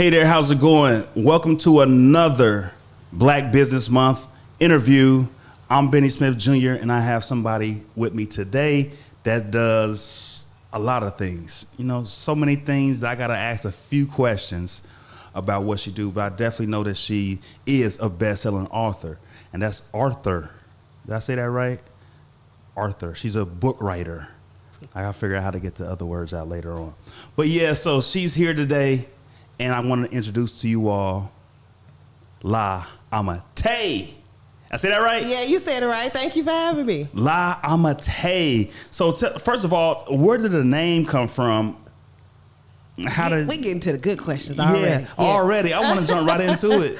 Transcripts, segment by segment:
Hey there, how's it going? Welcome to another Black Business Month interview. I'm Benny Smith Jr. and I have somebody with me today that does a lot of things. You know, so many things that I gotta ask a few questions about what she do, but I definitely know that she is a best-selling author, and that's Arthur. Did I say that right? Arthur. She's a book writer. I gotta figure out how to get the other words out later on. But yeah, so she's here today. And I want to introduce to you all La Ammitai. I say that right? Yeah, you said it right. Thank you for having me. La Ammitai. So first of all, where did the name come from? We get into the good questions already. Already. I want to jump right into it.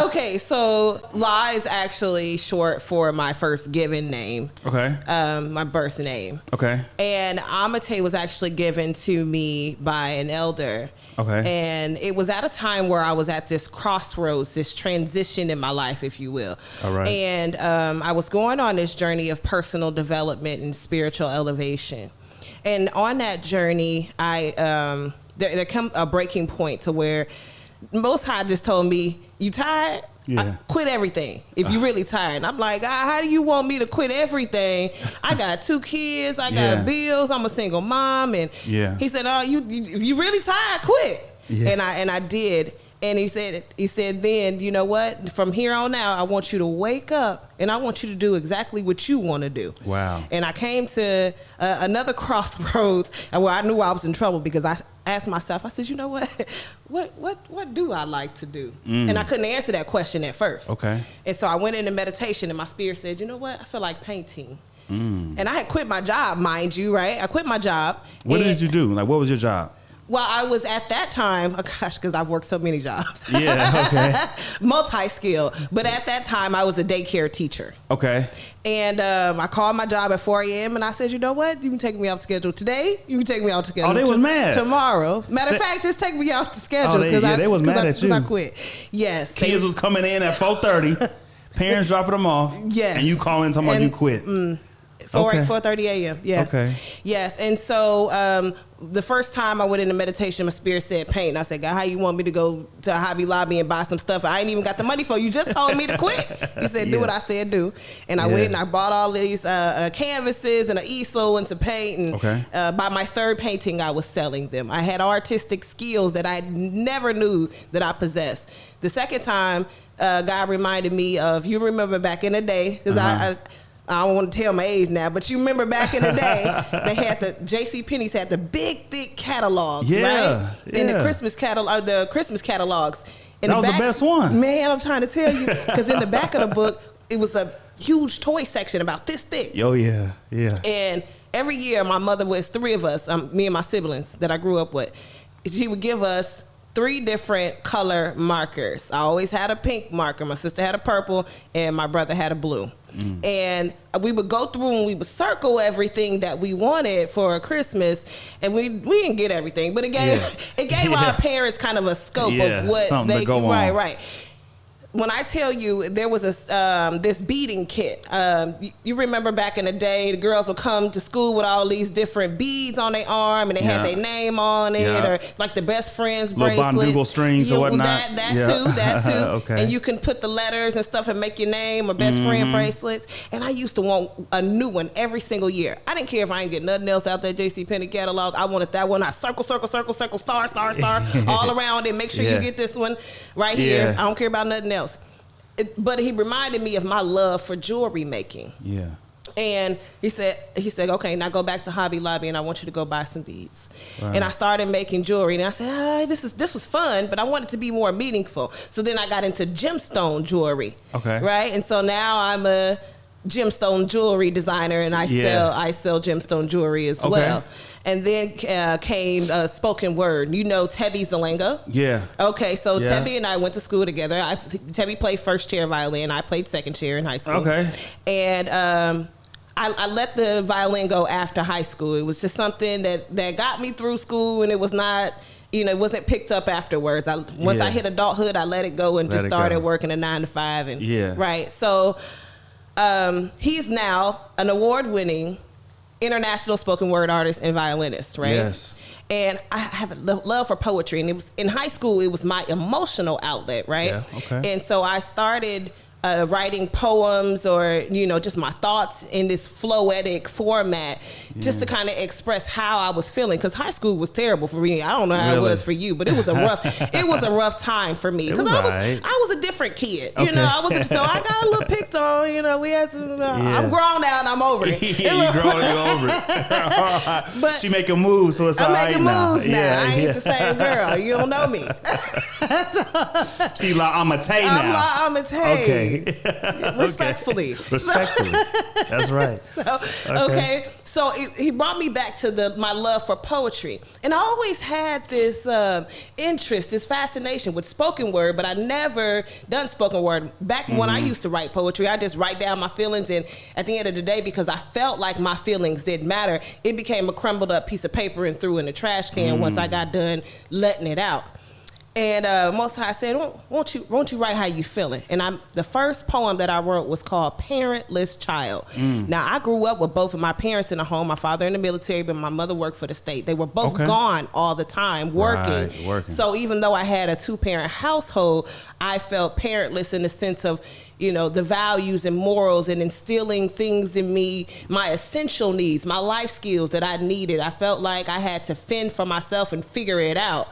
Okay, so La is actually short for my first given name. Okay. My birth name. Okay. And Ammitai was actually given to me by an elder. Okay. And it was at a time where I was at this crossroads, this transition in my life, if you will. All right. And I was going on this journey of personal development and spiritual elevation. And on that journey, there come a breaking point to where Most High just told me, you tired? Yeah. Quit everything if you're really tired. And I'm like, how do you want me to quit everything? I got 2 kids. I got bills. I'm a single mom. And he said, oh, if you really tired, quit. Yeah. And I did. And he said, then, you know what? From here on out, I want you to wake up and I want you to do exactly what you want to do. Wow. And I came to another crossroads where I knew I was in trouble because I asked myself, I said, you know what do I like to do? And I couldn't answer that question at first. Okay. And so I went into meditation and my spirit said, you know what? I feel like painting. And I had quit my job, mind you, right? I quit my job. What did you do? Like, what was your job? Well, I was at that time, because I've worked so many jobs. Yeah, okay. Multi-skilled. But at that time, I was a daycare teacher. Okay. And I called my job at 4 a.m. and I said, you know what? You can take me off the schedule today. You can take me off the schedule. Oh, they was mad. Tomorrow. Matter of fact, just take me off the schedule. They was mad at you. Because I quit. Yes. Kids was coming in at 4:30. Parents dropping them off. Yes. And you calling talking about you quit. 4:30 a.m. Yes. Okay. Yes. And so the first time I went into meditation, my spirit said paint. And I said, God, how you want me to go to Hobby Lobby and buy some stuff I ain't even got the money for? You just told me to quit. He said, do what I said do. And I went and I bought all these canvases and an easel and some paint. And by my third painting, I was selling them. I had artistic skills that I never knew that I possessed. The second time, God reminded me of, you remember back in the day, because I don't want to tell my age now, but you remember back in the day, they had JCPenney's had the big, thick catalogs, right? Yeah. And the Christmas catalogs. And that was the best one. Man, I'm trying to tell you, because in the back of the book, it was a huge toy section about this thick. Oh, yeah, yeah. And every year, my mother was 3 of us, me and my siblings that I grew up with. She would give us 3 different color markers. I always had a pink marker. My sister had a purple, and my brother had a blue. And we would go through and we would circle everything that we wanted for Christmas, and we didn't get everything, but it gave our parents kind of a scope of what they could. Right. When I tell you there was this beading kit, you remember back in the day, the girls would come to school with all these different beads on their arm, and they had their name on it, or like the best friends bracelets, little Bondugal strings or whatnot. That too. Okay. And you can put the letters and stuff and make your name, or best friend bracelets. And I used to want a new one every single year. I didn't care if I didn't get nothing else out that JCPenney catalog. I wanted that one. I circle, star, all around it. Make sure you get this one right here. I don't care about nothing else. But he reminded me of my love for jewelry making. Yeah. And he said, okay, now go back to Hobby Lobby and I want you to go buy some beads. Right. And I started making jewelry and I said, this was fun, but I want it to be more meaningful. So then I got into gemstone jewelry. Okay. Right? And so now I'm a gemstone jewelry designer and I sell gemstone jewelry as well. And then came spoken word. You know Tebby Zalenga? Yeah. Okay, so Tebby and I went to school together. Tebby played first chair violin. I played second chair in high school. Okay. And I let the violin go after high school. It was just something that got me through school, and it was not, it wasn't picked up afterwards. Once I hit adulthood, I let it go and just started working a 9 to 5. And right. So he's now an award-winning international spoken word artist and violinist, right? Yes. And I have a love for poetry, and it was in high school. It was my emotional outlet, right? Yeah, okay. And so I started writing poems, or just my thoughts in this floetic format, just to kind of express how I was feeling. Because high school was terrible for me. I don't know how it was for you, but it was a rough time for me, because I was a different kid. Okay. So I got a little picked on. We had some. I'm grown now and I'm over it. You grown, you over it. But she making moves, so it's all right now. I'm making moves now. I ain't the same girl. You don't know me. She like Ammitai now. I'm Ammitai. Okay. Respectfully. Respectfully. That's right. So he brought me back to my love for poetry. And I always had this interest, this fascination with spoken word, but I never done spoken word. Back when I used to write poetry, I just write down my feelings, and at the end of the day, because I felt like my feelings didn't matter, it became a crumbled up piece of paper and threw in the trash can once I got done letting it out. And Most High said, won't you write how you feeling? And the first poem that I wrote was called Parentless Child. Now, I grew up with both of my parents in the home, my father in the military, but my mother worked for the state. They were both gone all the time, working. Working. So even though I had a 2-parent household, I felt parentless in the sense of, the values and morals, and instilling things in me, my essential needs, my life skills that I needed. I felt like I had to fend for myself and figure it out.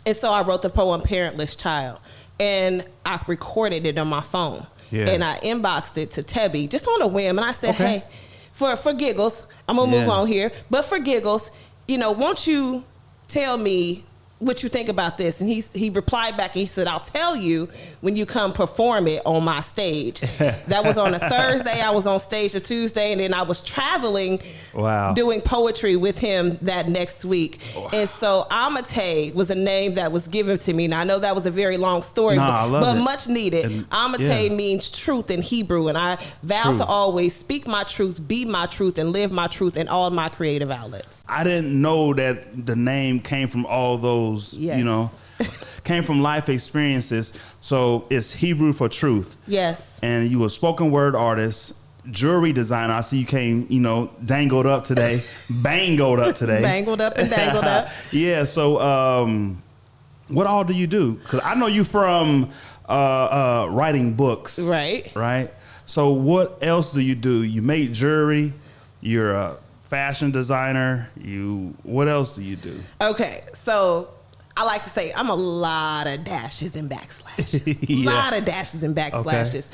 And so I wrote the poem Parentless Child, and I recorded it on my phone. Yeah. And I inboxed it to Tebby just on a whim. And I said, hey, for giggles, I'm going to move on here. But for giggles, won't you tell me what you think about this? And he replied back, and he said, I'll tell you when you come perform it on my stage. That was on a Thursday. I was on stage a Tuesday, and then I was traveling doing poetry with him that next week. Wow. And so Ammitai was a name that was given to me. Now, I know that was a very long story, but much needed. Ammitai means truth in Hebrew, and I vow to always speak my truth, be my truth, and live my truth in all my creative outlets. I didn't know that the name came from all those, came from life experiences. So it's Hebrew for truth. Yes. And you were a spoken word artist, jewelry designer. I see you came, dangled up today, bangled up today. Bangled up and dangled up. Yeah. So what all do you do? Because I know you from writing books. Right. Right. So what else do? You make jewelry. You're a fashion designer. What else do you do? Okay. So I like to say I'm a lot of dashes and backslashes. Lot of dashes and backslashes.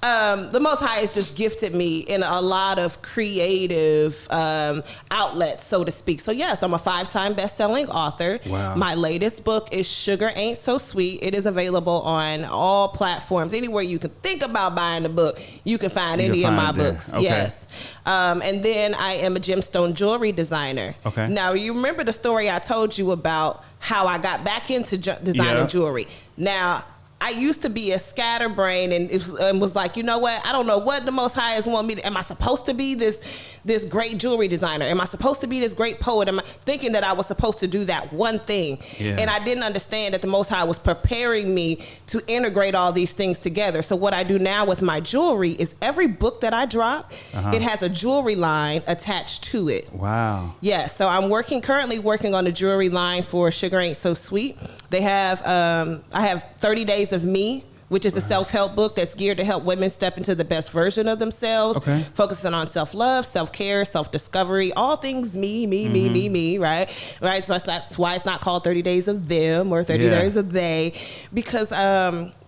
The Most High has just gifted me in a lot of creative outlets, so to speak. So yes, I'm a 5-time best-selling author. Wow. My latest book is Sugar Ain't So Sweet. It is available on all platforms. Anywhere you can think about buying a book, you can find any of my books. Okay. Yes. And then I am a gemstone jewelry designer. Okay. Now, you remember the story I told you about how I got back into designing jewelry. Now, I used to be a scatterbrain and was like, you know what? I don't know what the Most High is wanting me to. Am I supposed to be this great jewelry designer? Am I supposed to be this great poet? Am I thinking that I was supposed to do that one thing? Yeah. And I didn't understand that the Most High was preparing me to integrate all these things together. So what I do now with my jewelry is every book that I drop, it has a jewelry line attached to it. Wow. Yeah. So I'm currently working on a jewelry line for Sugar Ain't So Sweet. They have, I have 30 Days of Me, which is a self-help book that's geared to help women step into the best version of themselves, focusing on self-love, self-care, self-discovery, all things me, right? Right. So that's why it's not called 30 Days of Them or 30 Days of They, because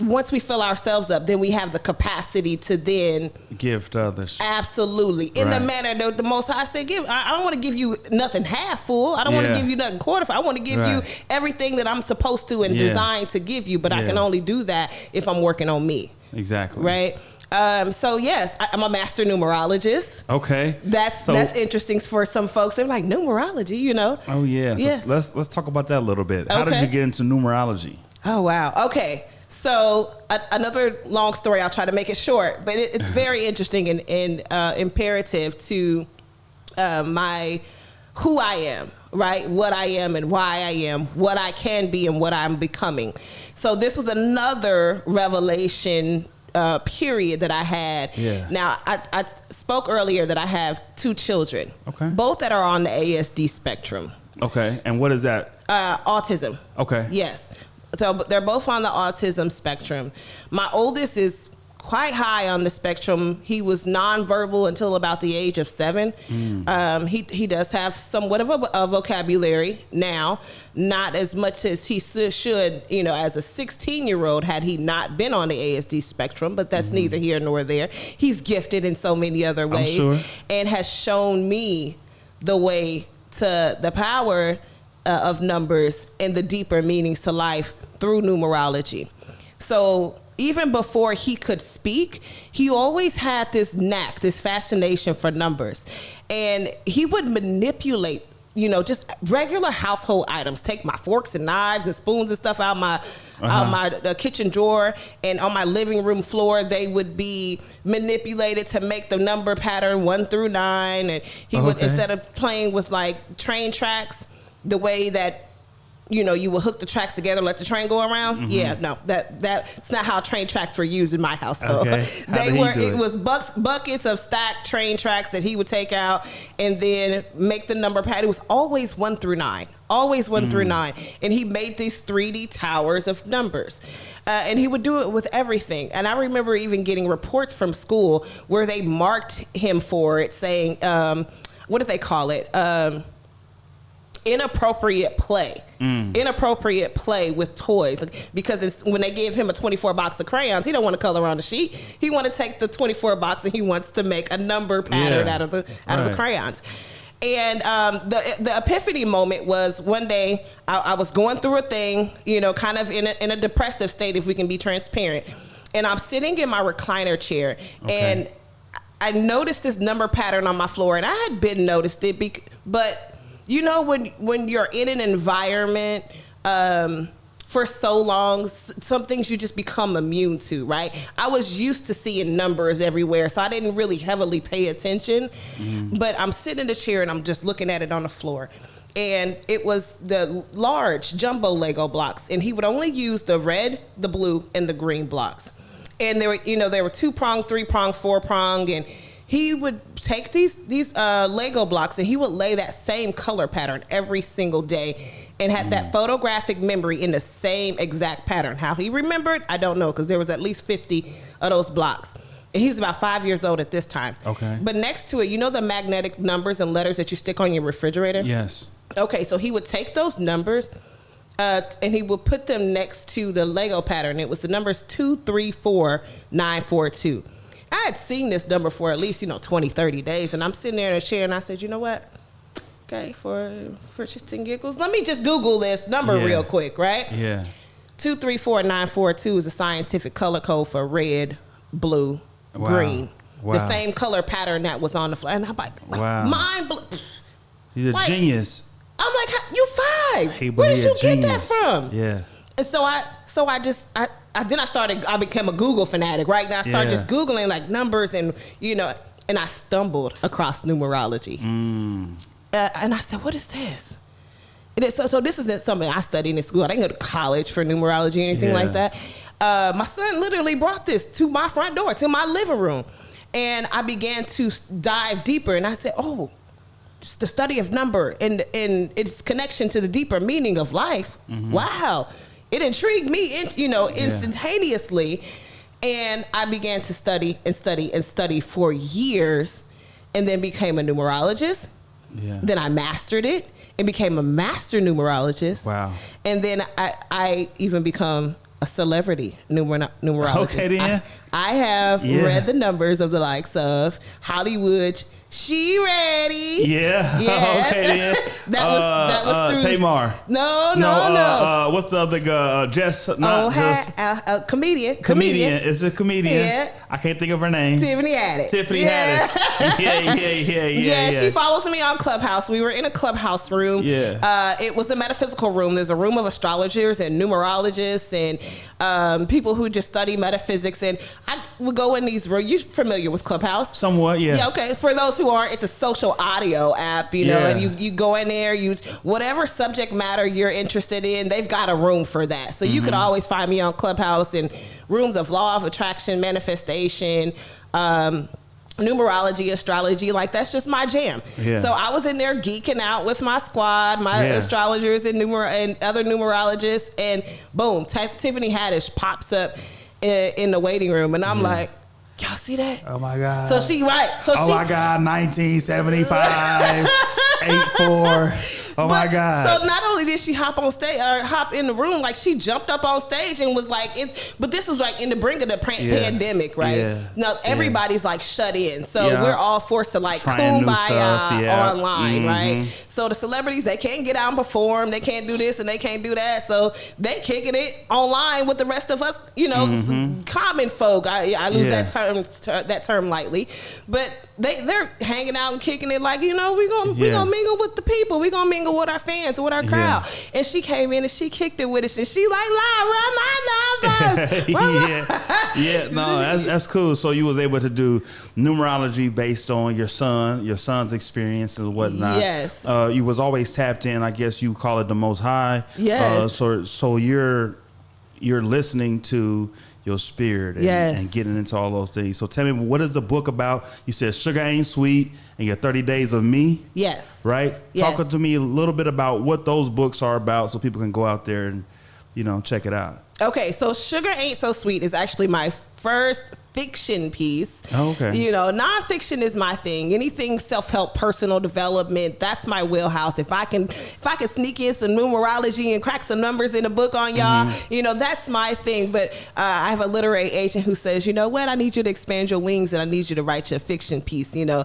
once we fill ourselves up, then we have the capacity to then give to others. Absolutely. In the manner that the Most High said, I don't want to give you nothing half full. I don't want to give you nothing quarter full. I want to give you everything that I'm supposed to and designed to give you, but I can only do that if I'm working on me. Exactly. Right. So yes, I'm a master numerologist. Okay. That's interesting for some folks. They're like, numerology, Oh yeah. So yes. Let's talk about that a little bit. How did you get into numerology? Oh wow. Okay. So another long story. I'll try to make it short, but it's very interesting and imperative to who I am, right? What I am and why I am, what I can be and what I'm becoming. So this was another revelation period that I had. Yeah. Now, I spoke earlier that I have 2 children. Okay. Both that are on the ASD spectrum. Okay. And what is that? Autism. Okay. Yes. So they're both on the autism spectrum. My oldest is quite high on the spectrum. He was nonverbal until about the age of 7. He does have somewhat of a vocabulary now, not as much as he should, as a 16-year-old had he not been on the ASD spectrum, but that's neither here nor there. He's gifted in so many other ways, sure. and has shown me the way to the power of numbers and the deeper meanings to life through numerology. So even before he could speak, he always had this knack, this fascination for numbers. And he would manipulate, just regular household items, take my forks and knives and spoons and stuff out my kitchen drawer, and on my living room floor, they would be manipulated to make the number pattern 1 through 9. And he would, instead of playing with like train tracks, the way that you will hook the tracks together, let the train go around. Yeah, no, that's not how train tracks were used in my household. Okay. It was buckets of stacked train tracks that he would take out and then make the number pattern. It was always 1 through 9, always 1 through 9. And he made these 3D towers of numbers. And he would do it with everything. And I remember even getting reports from school where they marked him for it, saying, what did they call it? Inappropriate play. Inappropriate play with toys, because when they gave him a 24 box of crayons, he don't want to color on the sheet. He want to take the 24 box and he wants to make a number pattern out of the crayons. And the epiphany moment was one day I was going through a thing, kind of in a depressive state, if we can be transparent. And I'm sitting in my recliner chair, and I noticed this number pattern on my floor, and I had been noticed it, but when you're in an environment for so long, some things you just become immune to, right? I was used to seeing numbers everywhere, so I didn't really heavily pay attention. But I'm sitting in the chair and I'm just looking at it on the floor. And it was the large jumbo Lego blocks, and he would only use the red, the blue, and the green blocks. And they were 2-prong, 3-prong, 4-prong, and he would take these Lego blocks and he would lay that same color pattern every single day, and had that photographic memory in the same exact pattern. How he remembered, I don't know, because there was at least 50 of those blocks. And he was about 5 years old at this time. Okay. But next to it, the magnetic numbers and letters that you stick on your refrigerator? Yes. Okay, so he would take those numbers and he would put them next to the Lego pattern. It was the numbers 2, 3, 4, 9, 4, 2. I had seen this number for at least, 20, 30 days. And I'm sitting there in a chair and I said, you know what? Okay, for shits and giggles, let me just Google this number real quick, right? Yeah. 2, 3, 4, 9, 4, 2 is a scientific color code for red, blue, green. Wow. The same color pattern that was on the floor. And I'm like, mind blown. He's a genius. I'm like, you 5. Hey, where did you get that from? Yeah. And so I became a Google fanatic, right? Now I started just Googling like numbers and I stumbled across numerology. And I said, what is this? So this isn't something I studied in school. I didn't go to college for numerology or anything like that. My son literally brought this to my front door, to my living room. And I began to dive deeper. And I said, oh, it's the study of number and its connection to the deeper meaning of life. Wow. It intrigued me, instantaneously. And I began to study and study and study for years, and then became a numerologist. Yeah. Then I mastered it and became a master numerologist. Wow. And then I even become a celebrity numerologist. Okay, then. I have read the numbers of the likes of Hollywood. She ready? Yeah. Yes. Okay, then. that was through Tamar. No. What's the other girl? Jess? Comedian. Comedian. It's a comedian. Yeah. I can't think of her name. Tiffany Haddish. Yeah. She follows me on Clubhouse. We were in a Clubhouse room. Yeah. It was a metaphysical room. There's a room of astrologers and numerologists and people who just study metaphysics. And I would go in these rooms. You familiar with Clubhouse? Somewhat, yes. Yeah, okay. For those who aren't, it's a social audio app, you know, and you go in there, whatever subject matter you're interested in, they've got a room for that. So you could always find me on Clubhouse in rooms of law of attraction, manifestation, numerology, astrology. Like, that's just my jam. Yeah. So I was in there geeking out with my squad, my astrologers and other numerologists, and boom, Tiffany Haddish pops up in the waiting room, and I'm like, y'all see that? Oh my God. So she my God, 1975, 84. My God. So not only did she hop on stage or hop in the room, like she jumped up on stage and was like, but this was like in the brink of the pandemic, right? Yeah. Now everybody's like shut in. So we're all forced to like kumbaya online, right? So the celebrities, they can't get out and perform. They can't do this and they can't do that. So they kicking it online with the rest of us, you know, common folk. I lose that term lightly, but they're hanging out and kicking it like, you know, we gonna mingle with the people. We gonna mingle with our fans, with our crowd. And she came in and she kicked it with us, and she like, run my numbers. No, that's cool. So you was able to do numerology based on your son's experience and whatnot. Yes. You was always tapped in. I guess you call it the Most High. Yes. So you're listening to your spirit and getting into all those things. So tell me, what is the book about? You said Sugar Ain't Sweet and your 30 Days of Me. Yes. Right? Yes. Talk to me a little bit about what those books are about so people can go out there and, you know, check it out. Okay, so Sugar Ain't So Sweet is actually my first fiction piece. Oh, okay. You know, nonfiction is my thing. Anything self-help, personal development, that's my wheelhouse. If I can sneak in some numerology and crack some numbers in a book on y'all, you know, that's my thing. But I have a literary agent who says, you know what, I need you to expand your wings and I need you to write your fiction piece, you know,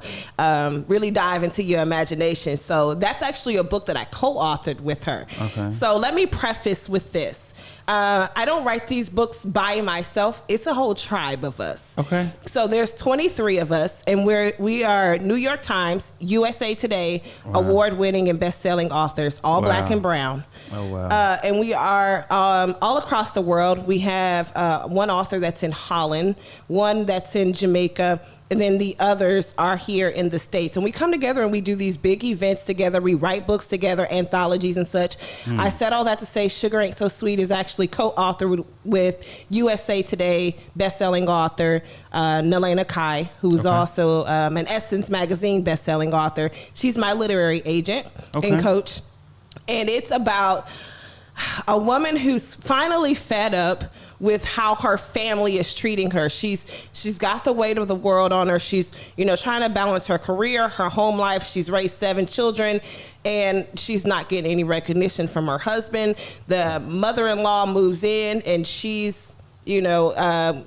really dive into your imagination. So that's actually a book that I co-authored with her. Okay. So let me preface with this. I don't write these books by myself. It's a whole tribe of us. Okay. So there's 23 of us, and we are New York Times, USA Today, award-winning and best-selling authors, all black and brown. Oh, wow. And we are all across the world. We have one author that's in Holland, one that's in Jamaica, and then the others are here in the States. And we come together and we do these big events together. We write books together, anthologies and such. I said all that to say Sugar Ain't So Sweet is actually co-authored with USA Today bestselling author Nalena Kai, who's also an Essence magazine bestselling author. She's my literary agent and coach. And it's about a woman who's finally fed up with how her family is treating her. She's got the weight of the world on her. She's, you know, trying to balance her career, her home life. She's raised 7 children, and she's not getting any recognition from her husband. The mother-in-law moves in, and she's, you know,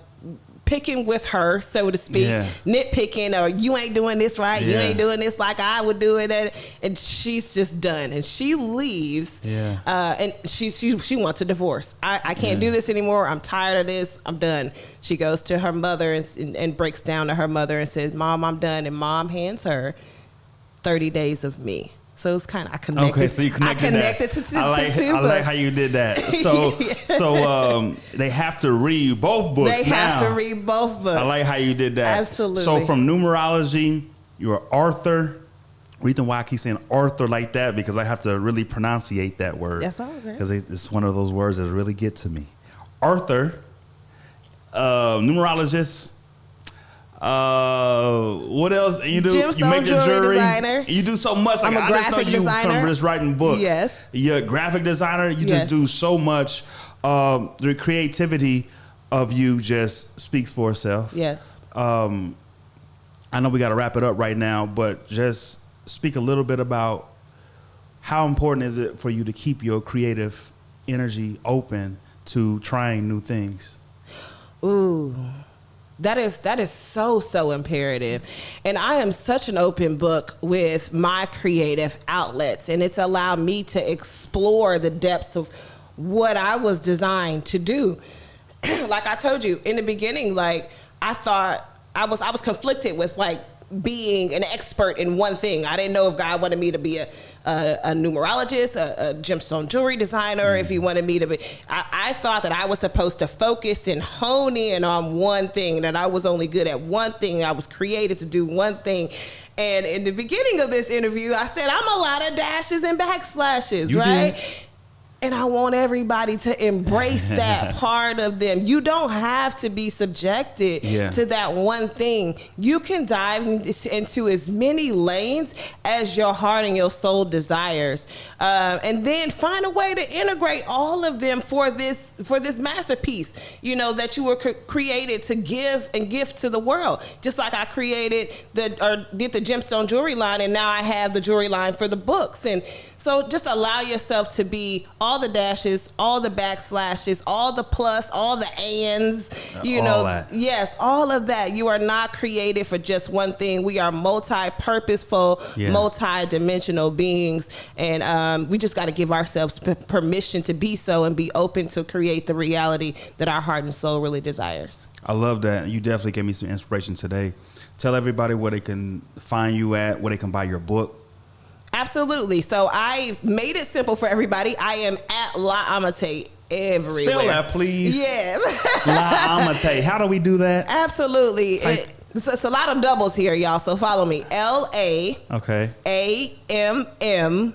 picking with her, so to speak, nitpicking, or you ain't doing this right, you ain't doing this like I would do it, and she's just done, and she leaves, and she wants a divorce. I can't do this anymore. I'm tired of this. I'm done. She goes to her mother and breaks down to her mother and says, "Mom, I'm done," and Mom hands her 30 Days of Me. So it's kind of, I connected. Okay, so you connected to I like how you did that. So they have to read both books. They have to read both books. I like how you did that. Absolutely. So from numerology, you're Arthur. Reason why I keep saying Arthur like that, because I have to really pronunciate that word. That's all right. Because it's one of those words that really get to me. Arthur, numerologist. What else you do? Gemstone You make the jewelry designer. You do so much. I'm a graphic designer. From just writing books. Yes. You're a graphic designer. You just do so much. The creativity of you just speaks for itself. Yes. I know we got to wrap it up right now, but just speak a little bit about how important is it for you to keep your creative energy open to trying new things? Ooh. That is so imperative. And I am such an open book with my creative outlets, and it's allowed me to explore the depths of what I was designed to do. Like I told you in the beginning, like I thought I was conflicted with like being an expert in one thing. I didn't know if God wanted me to be a numerologist, a gemstone jewelry designer, if he wanted me to be. I thought that I was supposed to focus and hone in on one thing, that I was only good at one thing. I was created to do one thing. And in the beginning of this interview, I said, I'm a lot of dashes and backslashes, right? Did. And I want everybody to embrace that part of them. You don't have to be subjected to that one thing. You can dive into as many lanes as your heart and your soul desires, and then find a way to integrate all of them for this masterpiece. You know, that you were created to give and gift to the world. Just like I created did the gemstone jewelry line, and now I have the jewelry line for the books. And so just allow yourself to be all the dashes, all the backslashes, all the plus, all the ands, you know, that. Yes, all of that. You are not created for just one thing. We are multi-purposeful, multi-dimensional beings. And we just got to give ourselves permission to be so and be open to create the reality that our heart and soul really desires. I love that. You definitely gave me some inspiration today. Tell everybody where they can find you at, where they can buy your book. Absolutely. So I made it simple for everybody. I am at La Ammitai everywhere. Spell that, please. Yes. La Ammitai. How do we do that? Absolutely. It's a lot of doubles here, y'all. So follow me. LA. Okay. AMMITAI.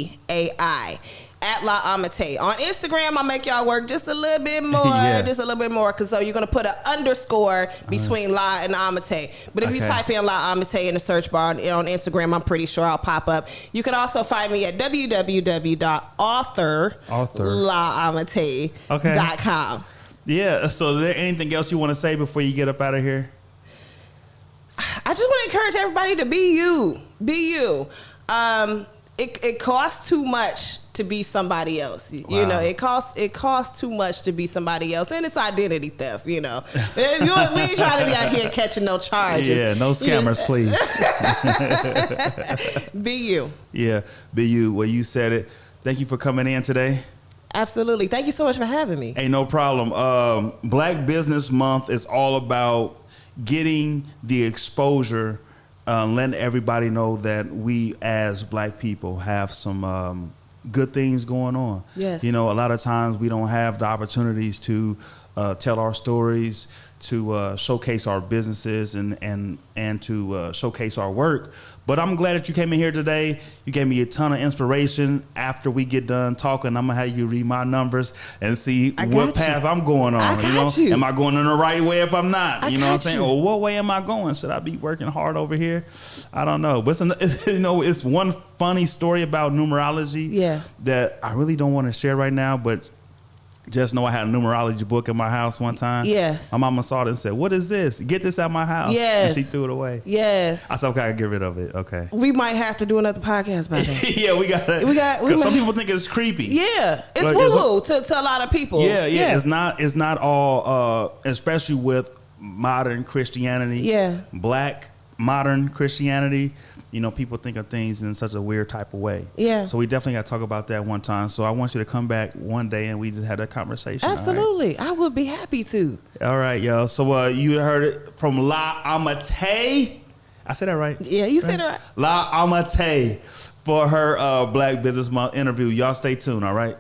LAAMMITAI. At La Ammitai. On Instagram, I'll make y'all work just a little bit more, because so you're going to put an underscore between La and Ammitai. But if you type in La Ammitai in the search bar on Instagram, I'm pretty sure I'll pop up. You can also find me at www.authorlaammitai.com. Yeah, so is there anything else you want to say before you get up out of here? I just want to encourage everybody to be you. Be you. It costs too much to be somebody else. Wow. You know, it costs too much to be somebody else, and it's identity theft. You know, we ain't trying to be out here catching no charges. Yeah, no scammers, please. Be you. Yeah, be you. Well, you said it. Thank you for coming in today. Absolutely. Thank you so much for having me. Hey, no problem. Black Business Month is all about getting the exposure. Letting everybody know that we as Black people have some good things going on. Yes. You know, a lot of times we don't have the opportunities to tell our stories, to showcase our businesses and to showcase our work. But I'm glad that you came in here today. You gave me a ton of inspiration. After we get done talking, I'm gonna have you read my numbers and see what path I'm going on. You know, am I going in the right way? If I'm not, you know what I'm saying? Or what way am I going? Should I be working hard over here? I don't know. But it's one funny story about numerology that I really don't want to share right now, but just know I had a numerology book in my house one time. Yes. My mama saw it and said, "What is this? Get this out my house." Yes. And she threw it away. Yes. I said, "Okay, I get rid of it." Okay. We might have to do another podcast about that. Yeah, we got it. Because some people think it's creepy. Yeah. It's woo-woo to a lot of people. Yeah. It's not all, especially with modern Christianity. Yeah. Black modern Christianity. You know, people think of things in such a weird type of way. Yeah. So we definitely got to talk about that one time. So I want you to come back one day and we just had a conversation. Absolutely. I would be happy to. All right, y'all. So you heard it from La Ammitai. I said that right? Yeah, you said it right. La Ammitai for her Black Business Month interview. Y'all stay tuned, all right?